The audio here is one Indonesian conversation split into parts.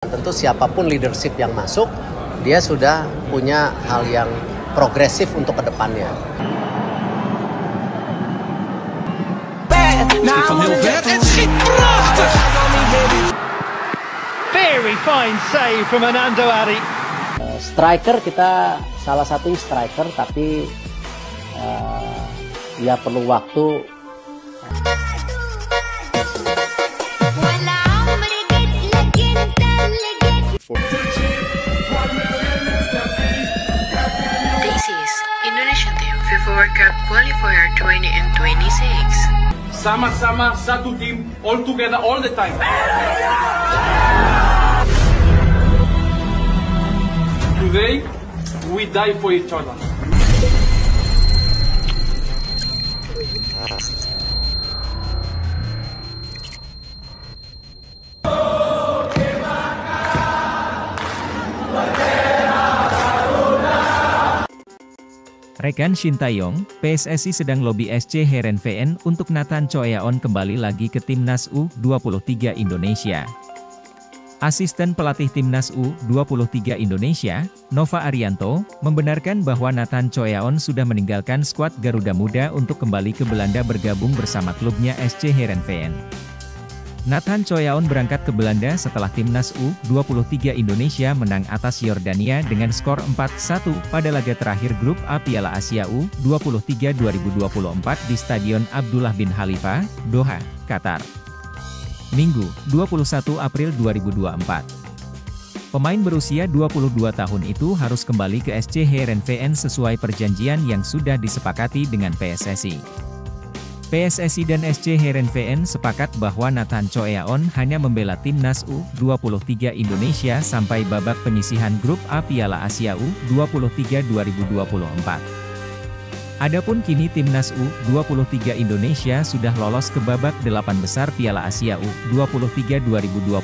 Tentu siapapun leadership yang masuk, dia sudah punya hal yang progresif untuk kedepannya. Very fine save from Anando Ari. Striker kita salah satu striker, tapi ya perlu waktu. This is Indonesian Team FIFA World Cup Qualifier 2026. Sama-sama satu tim, all together all the time. Today, we die for each other. Rekan Shin Tae-yong, PSSI sedang lobi SC Heerenveen untuk Nathan Choeaon kembali lagi ke Timnas U23 Indonesia. Asisten pelatih Timnas U23 Indonesia, Nova Arianto, membenarkan bahwa Nathan Choeaon sudah meninggalkan skuad Garuda Muda untuk kembali ke Belanda bergabung bersama klubnya SC Heerenveen. Nathan Choeaon berangkat ke Belanda setelah Timnas U23 Indonesia menang atas Yordania dengan skor 4-1 pada laga terakhir grup A Piala Asia U23 2024 di Stadion Abdullah bin Khalifa, Doha, Qatar. Minggu, 21 April 2024. Pemain berusia 22 tahun itu harus kembali ke SC Heerenveen sesuai perjanjian yang sudah disepakati dengan PSSI. PSSI dan SC Heerenveen sepakat bahwa Nathan Choeaon hanya membela Timnas U23 Indonesia sampai babak penyisihan grup A Piala Asia U23 2024. Adapun kini Timnas U23 Indonesia sudah lolos ke babak 8 besar Piala Asia U23 2024,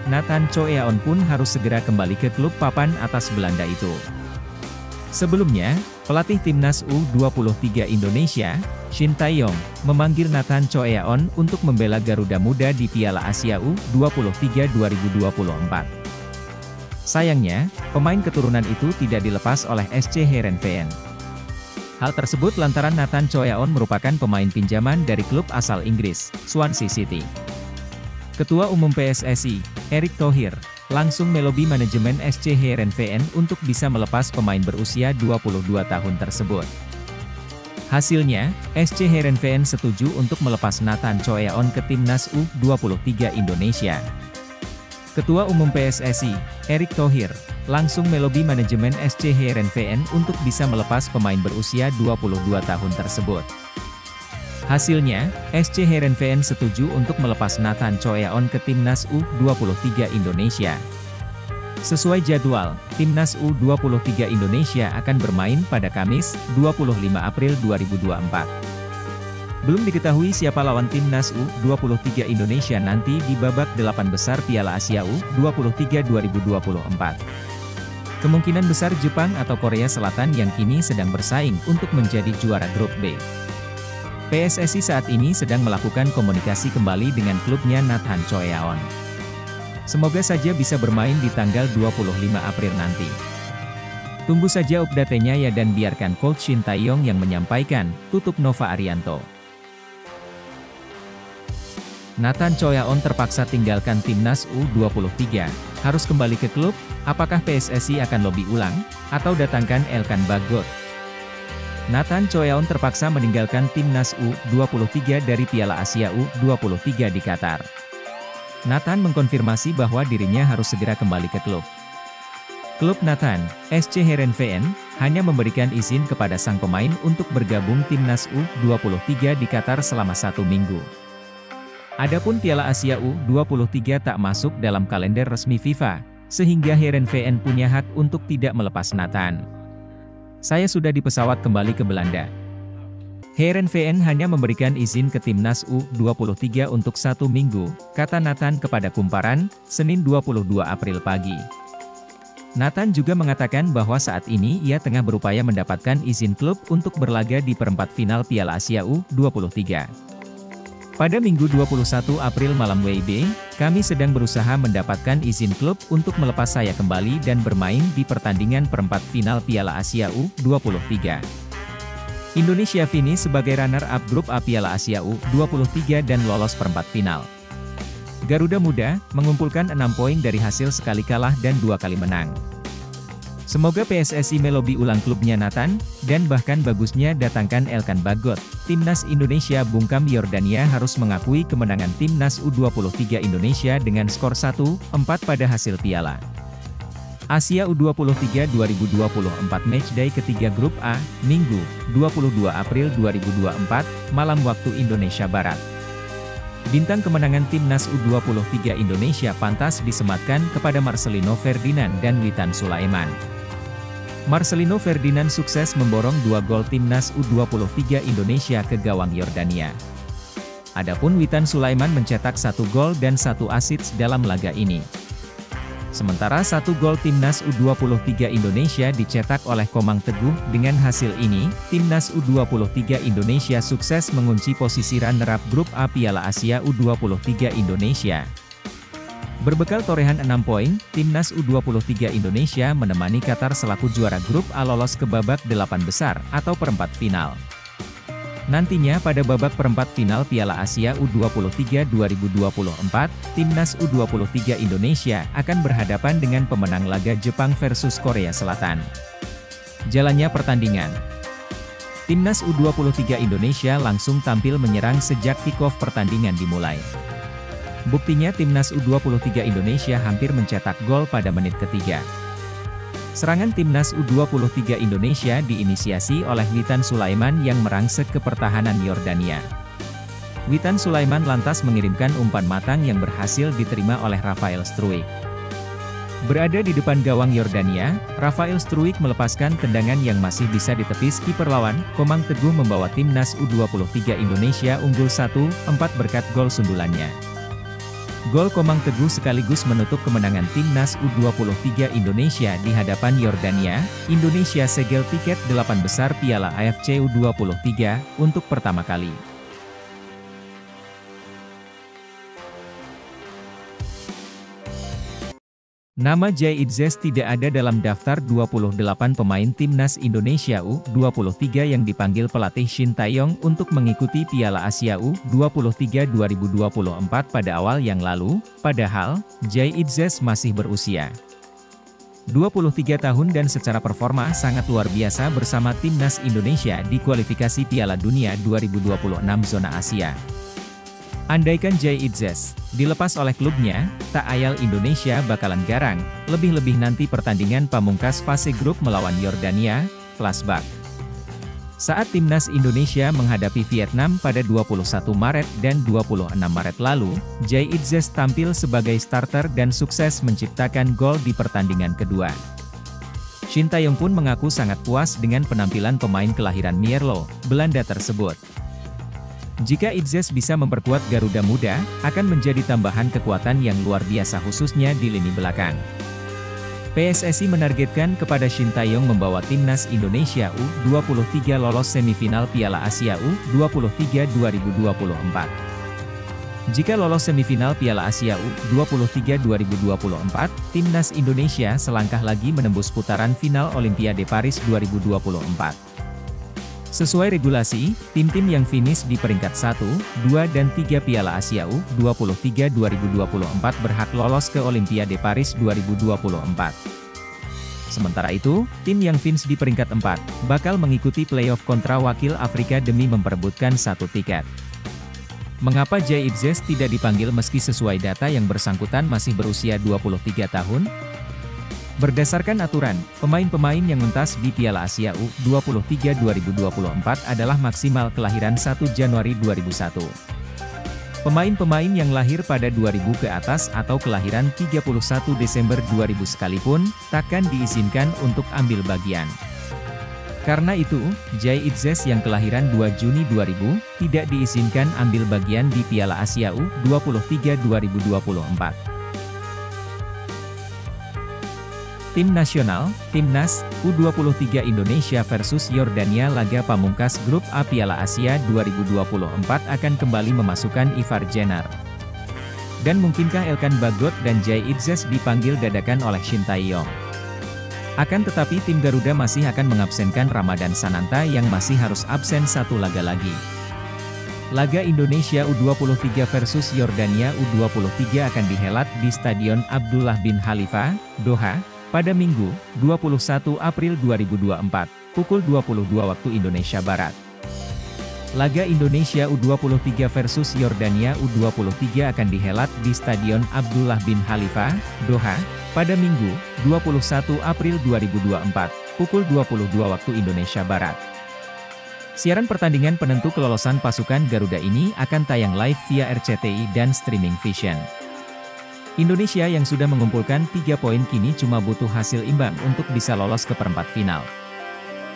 Nathan Choeaon pun harus segera kembali ke klub papan atas Belanda itu. Sebelumnya, pelatih Timnas U23 Indonesia, Shin Tae-yong, memanggil Nathan Choeaon untuk membela Garuda Muda di Piala Asia U23 2024. Sayangnya, pemain keturunan itu tidak dilepas oleh SC Heerenveen. Hal tersebut lantaran Nathan Choeaon merupakan pemain pinjaman dari klub asal Inggris, Swansea City. Ketua Umum PSSI, Erick Thohir, langsung melobi manajemen SC Heerenveen untuk bisa melepas pemain berusia 22 tahun tersebut. Hasilnya, SC Heerenveen setuju untuk melepas Nathan Choeaon ke Timnas U23 Indonesia. Ketua Umum PSSI, Erick Thohir, langsung melobi manajemen SC Heerenveen untuk bisa melepas pemain berusia 22 tahun tersebut. Hasilnya, SC Heerenveen setuju untuk melepas Nathan Choeaon ke Timnas U23 Indonesia. Sesuai jadwal, Timnas U23 Indonesia akan bermain pada Kamis, 25 April 2024. Belum diketahui siapa lawan Timnas U23 Indonesia nanti di babak 8 besar Piala Asia U23 2024. Kemungkinan besar Jepang atau Korea Selatan yang kini sedang bersaing untuk menjadi juara grup B. PSSI saat ini sedang melakukan komunikasi kembali dengan klubnya Nathan Choeaon. Semoga saja bisa bermain di tanggal 25 April nanti. Tunggu saja update-nya ya dan biarkan Coach Shin Tae-yong yang menyampaikan, tutup Nova Arianto. Nathan Choeaon terpaksa tinggalkan Timnas U23, harus kembali ke klub, apakah PSSI akan lobi ulang, atau datangkan Elkan Bagot? Nathan Choeaon terpaksa meninggalkan Timnas U23 dari Piala Asia U23 di Qatar. Nathan mengkonfirmasi bahwa dirinya harus segera kembali ke klub. Klub Nathan, SC Heerenveen, hanya memberikan izin kepada sang pemain untuk bergabung Timnas U23 di Qatar selama 1 minggu. Adapun Piala Asia U23 tak masuk dalam kalender resmi FIFA, sehingga Heerenveen punya hak untuk tidak melepas Nathan. Saya sudah di pesawat kembali ke Belanda. Heerenveen hanya memberikan izin ke Timnas U23 untuk 1 minggu, kata Nathan kepada Kumparan, Senin 22 April pagi. Nathan juga mengatakan bahwa saat ini ia tengah berupaya mendapatkan izin klub untuk berlaga di perempat final Piala Asia U23. Pada Minggu 21 April malam WIB, kami sedang berusaha mendapatkan izin klub untuk melepas saya kembali dan bermain di pertandingan perempat final Piala Asia U23. Indonesia finish sebagai runner-up grup A Piala Asia U23 dan lolos perempat final. Garuda Muda mengumpulkan 6 poin dari hasil sekali kalah dan 2 kali menang. Semoga PSSI melobi ulang klubnya Nathan, dan bahkan bagusnya datangkan Elkan Bagot. Timnas Indonesia bungkam Yordania harus mengakui kemenangan Timnas U23 Indonesia dengan skor 1-4 pada hasil Piala Asia U23 2024 Matchday ketiga Grup A, Minggu, 22 April 2024, malam waktu Indonesia Barat. Bintang kemenangan Timnas U23 Indonesia pantas disematkan kepada Marcelino Ferdinand dan Witan Sulaiman. Marcelino Ferdinand sukses memborong 2 gol Timnas U23 Indonesia ke gawang Yordania. Adapun Witan Sulaiman mencetak 1 gol dan 1 assist dalam laga ini. Sementara 1 gol Timnas U23 Indonesia dicetak oleh Komang Teguh. Dengan hasil ini, Timnas U23 Indonesia sukses mengunci posisi runner-up grup A Piala Asia U23 Indonesia. Berbekal torehan 6 poin, Timnas U23 Indonesia menemani Qatar selaku juara grup A lolos ke babak 8 besar, atau perempat final. Nantinya pada babak perempat final Piala Asia U23 2024, Timnas U23 Indonesia akan berhadapan dengan pemenang laga Jepang versus Korea Selatan. Jalannya pertandingan. Timnas U23 Indonesia langsung tampil menyerang sejak kick-off pertandingan dimulai. Buktinya Timnas U23 Indonesia hampir mencetak gol pada menit ketiga. Serangan Timnas U23 Indonesia diinisiasi oleh Witan Sulaiman yang merangsek ke pertahanan Yordania. Witan Sulaiman lantas mengirimkan umpan matang yang berhasil diterima oleh Rafael Struijk. Berada di depan gawang Yordania, Rafael Struijk melepaskan tendangan yang masih bisa ditepis kiper lawan. Komang Teguh membawa Timnas U23 Indonesia unggul 1-4 berkat gol sundulannya. Gol Komang Teguh sekaligus menutup kemenangan Timnas U23 Indonesia di hadapan Yordania. Indonesia segel tiket 8 besar Piala AFC U23 untuk pertama kali. Nama Jai Idzes tidak ada dalam daftar 28 pemain Timnas Indonesia U23 yang dipanggil pelatih Shin Tae-yong untuk mengikuti Piala Asia U23 2024 pada awal yang lalu, padahal, Jai Idzes masih berusia 23 tahun dan secara performa sangat luar biasa bersama Timnas Indonesia di kualifikasi Piala Dunia 2026 zona Asia. Andaikan Jai Idzes dilepas oleh klubnya, tak ayal Indonesia bakalan garang, lebih-lebih nanti pertandingan pamungkas fase grup melawan Yordania. Flashback. Saat Timnas Indonesia menghadapi Vietnam pada 21 Maret dan 26 Maret lalu, Jai Idzes tampil sebagai starter dan sukses menciptakan gol di pertandingan kedua. Shin Tae-yong pun mengaku sangat puas dengan penampilan pemain kelahiran Mierlo, Belanda tersebut. Jika Idzes bisa memperkuat Garuda Muda, akan menjadi tambahan kekuatan yang luar biasa khususnya di lini belakang. PSSI menargetkan kepada Shin Tae-yong membawa Timnas Indonesia U23 lolos semifinal Piala Asia U23 2024. Jika lolos semifinal Piala Asia U23 2024, Timnas Indonesia selangkah lagi menembus putaran final Olimpiade Paris 2024. Sesuai regulasi, tim-tim yang finish di peringkat 1, 2 dan 3 Piala Asia U23 2024 berhak lolos ke Olimpiade Paris 2024. Sementara itu, tim yang finish di peringkat 4, bakal mengikuti playoff kontra wakil Afrika demi memperebutkan 1 tiket. Mengapa Jai Idzes tidak dipanggil meski sesuai data yang bersangkutan masih berusia 23 tahun? Berdasarkan aturan, pemain-pemain yang mentas di Piala Asia U23 2024 adalah maksimal kelahiran 1 Januari 2001. Pemain-pemain yang lahir pada 2000 ke atas atau kelahiran 31 Desember 2000 sekalipun, takkan diizinkan untuk ambil bagian. Karena itu, Jai Idzes yang kelahiran 2 Juni 2000, tidak diizinkan ambil bagian di Piala Asia U23 2024. Tim Nasional, Timnas, U23 Indonesia versus Yordania laga pamungkas Grup A Piala Asia 2024 akan kembali memasukkan Ivar Jenner. Dan mungkinkah Elkan Bagot dan Jay Idzes dipanggil dadakan oleh Shin Tae-yong? Akan tetapi tim Garuda masih akan mengabsenkan Ramadan Sananta yang masih harus absen satu laga lagi. Laga Indonesia U23 versus Yordania U23 akan dihelat di Stadion Abdullah bin Khalifa, Doha, pada Minggu, 21 April 2024, pukul 22 waktu Indonesia Barat. Laga Indonesia U23 versus Yordania U23 akan dihelat di Stadion Abdullah bin Khalifa, Doha, pada Minggu, 21 April 2024, pukul 22 waktu Indonesia Barat. Siaran pertandingan penentu kelolosan pasukan Garuda ini akan tayang live via RCTI dan Streaming Vision. Indonesia yang sudah mengumpulkan 3 poin kini cuma butuh hasil imbang untuk bisa lolos ke perempat final.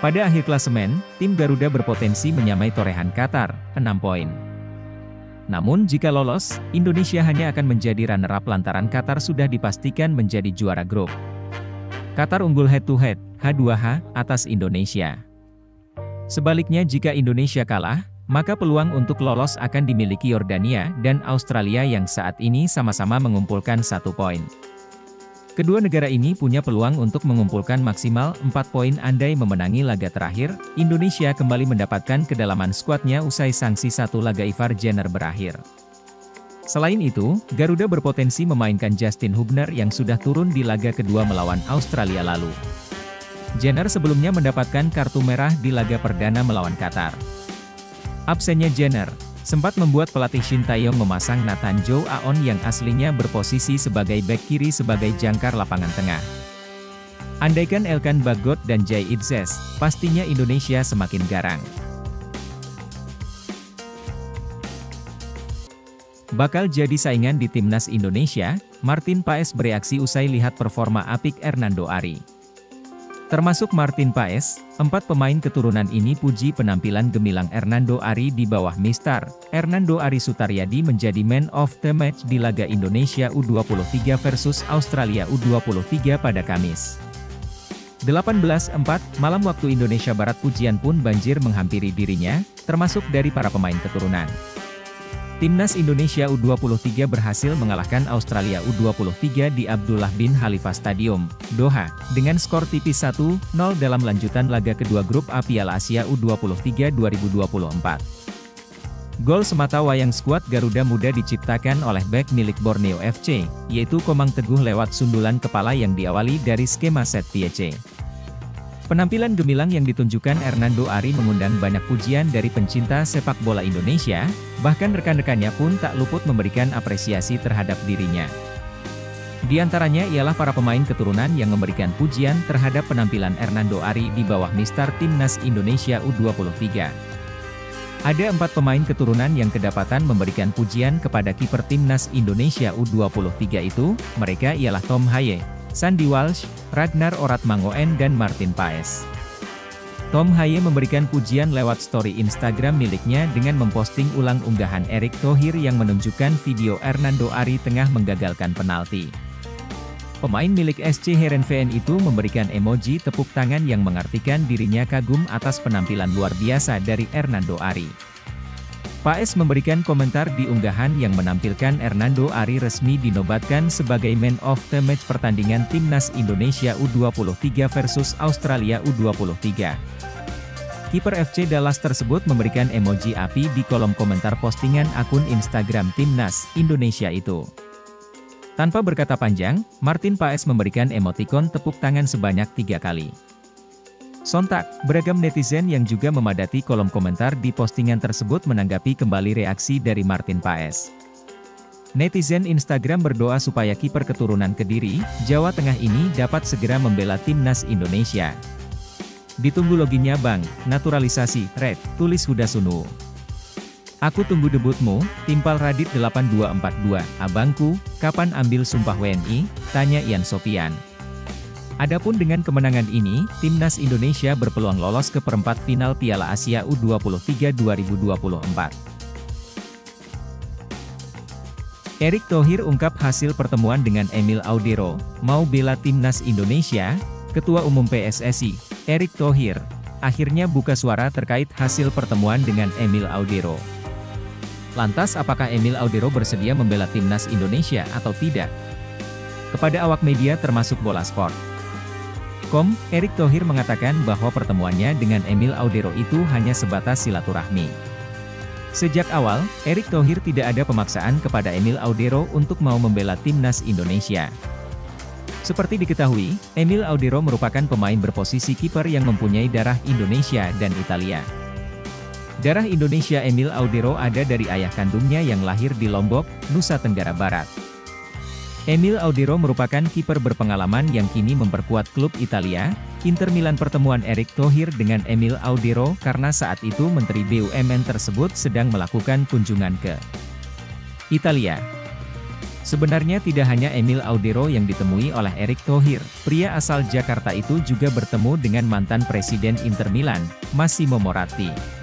Pada akhir klasemen, tim Garuda berpotensi menyamai torehan Qatar, 6 poin. Namun jika lolos, Indonesia hanya akan menjadi runner-up lantaran Qatar sudah dipastikan menjadi juara grup. Qatar unggul head-to-head, H2H, atas Indonesia. Sebaliknya jika Indonesia kalah, maka peluang untuk lolos akan dimiliki Yordania dan Australia yang saat ini sama-sama mengumpulkan 1 poin. Kedua negara ini punya peluang untuk mengumpulkan maksimal 4 poin andai memenangi laga terakhir. Indonesia kembali mendapatkan kedalaman skuadnya usai sanksi satu laga Ivar Jenner berakhir. Selain itu, Garuda berpotensi memainkan Justin Hubner yang sudah turun di laga kedua melawan Australia lalu. Jenner sebelumnya mendapatkan kartu merah di laga perdana melawan Qatar. Absennya Jenner sempat membuat pelatih Shin Tae-yong memasang Nathan Jo Aon yang aslinya berposisi sebagai bek kiri sebagai jangkar lapangan tengah. Andaikan Elkan Bagot dan Jay Idzes, pastinya Indonesia semakin garang. Bakal jadi saingan di Timnas Indonesia, Martin Paes bereaksi usai lihat performa apik Hernando Ari. Termasuk Martin Paes, 4 pemain keturunan ini puji penampilan gemilang Hernando Ari di bawah Mr. Hernando Ari Sutaryadi menjadi man of the match di laga Indonesia U23 versus Australia U23 pada Kamis. 18.4 malam waktu Indonesia Barat. Pujian pun banjir menghampiri dirinya, termasuk dari para pemain keturunan. Timnas Indonesia U23 berhasil mengalahkan Australia U23 di Abdullah bin Khalifa Stadium, Doha, dengan skor tipis 1-0 dalam lanjutan laga kedua Grup A Piala Asia U23 2024. Gol semata wayang skuad Garuda Muda diciptakan oleh bek milik Borneo FC, yaitu Komang Teguh lewat sundulan kepala yang diawali dari skema set piece. Penampilan gemilang yang ditunjukkan Hernando Ari mengundang banyak pujian dari pencinta sepak bola Indonesia, bahkan rekan-rekannya pun tak luput memberikan apresiasi terhadap dirinya. Di antaranya ialah para pemain keturunan yang memberikan pujian terhadap penampilan Hernando Ari di bawah Mister Timnas Indonesia U23. Ada 4 pemain keturunan yang kedapatan memberikan pujian kepada kiper Timnas Indonesia U23 itu, mereka ialah Tom Haye, Sandy Walsh, Ragnar Oratmangoen dan Martin Paes. Tom Haye memberikan pujian lewat story Instagram miliknya dengan memposting ulang unggahan Erick Thohir yang menunjukkan video Hernando Ari tengah menggagalkan penalti. Pemain milik SC Heerenveen itu memberikan emoji tepuk tangan yang mengartikan dirinya kagum atas penampilan luar biasa dari Hernando Ari. Paes memberikan komentar di unggahan yang menampilkan Hernando Ari resmi dinobatkan sebagai man of the match pertandingan Timnas Indonesia U23 versus Australia U23. Kiper FC Dallas tersebut memberikan emoji api di kolom komentar postingan akun Instagram Timnas Indonesia itu. Tanpa berkata panjang, Martin Paes memberikan emotikon tepuk tangan sebanyak 3 kali. Sontak, beragam netizen yang juga memadati kolom komentar di postingan tersebut menanggapi kembali reaksi dari Martin Paes. Netizen Instagram berdoa supaya kiper keturunan Kediri, Jawa Tengah ini dapat segera membela Timnas Indonesia. Ditunggu loginnya bang, naturalisasi, red, tulis Huda Sunu. Aku tunggu debutmu, timpal Radit 8242, abangku, kapan ambil sumpah WNI, tanya Ian Sofian. Adapun dengan kemenangan ini, Timnas Indonesia berpeluang lolos ke perempat final Piala Asia U23 2024. Erick Thohir ungkap hasil pertemuan dengan Emil Audero, mau bela timnas Indonesia. Ketua Umum PSSI, Erick Thohir, akhirnya buka suara terkait hasil pertemuan dengan Emil Audero. Lantas apakah Emil Audero bersedia membela timnas Indonesia atau tidak? Kepada awak media termasuk Bola Sport. Erick Thohir mengatakan bahwa pertemuannya dengan Emil Audero itu hanya sebatas silaturahmi. Sejak awal, Erick Thohir tidak ada pemaksaan kepada Emil Audero untuk mau membela timnas Indonesia. Seperti diketahui, Emil Audero merupakan pemain berposisi kiper yang mempunyai darah Indonesia dan Italia. Darah Indonesia Emil Audero ada dari ayah kandungnya yang lahir di Lombok, Nusa Tenggara Barat. Emil Audero merupakan kiper berpengalaman yang kini memperkuat klub Italia, Inter Milan. Pertemuan Erick Thohir dengan Emil Audero karena saat itu Menteri BUMN tersebut sedang melakukan kunjungan ke Italia. Sebenarnya tidak hanya Emil Audero yang ditemui oleh Erick Thohir, pria asal Jakarta itu juga bertemu dengan mantan Presiden Inter Milan, Massimo Moratti.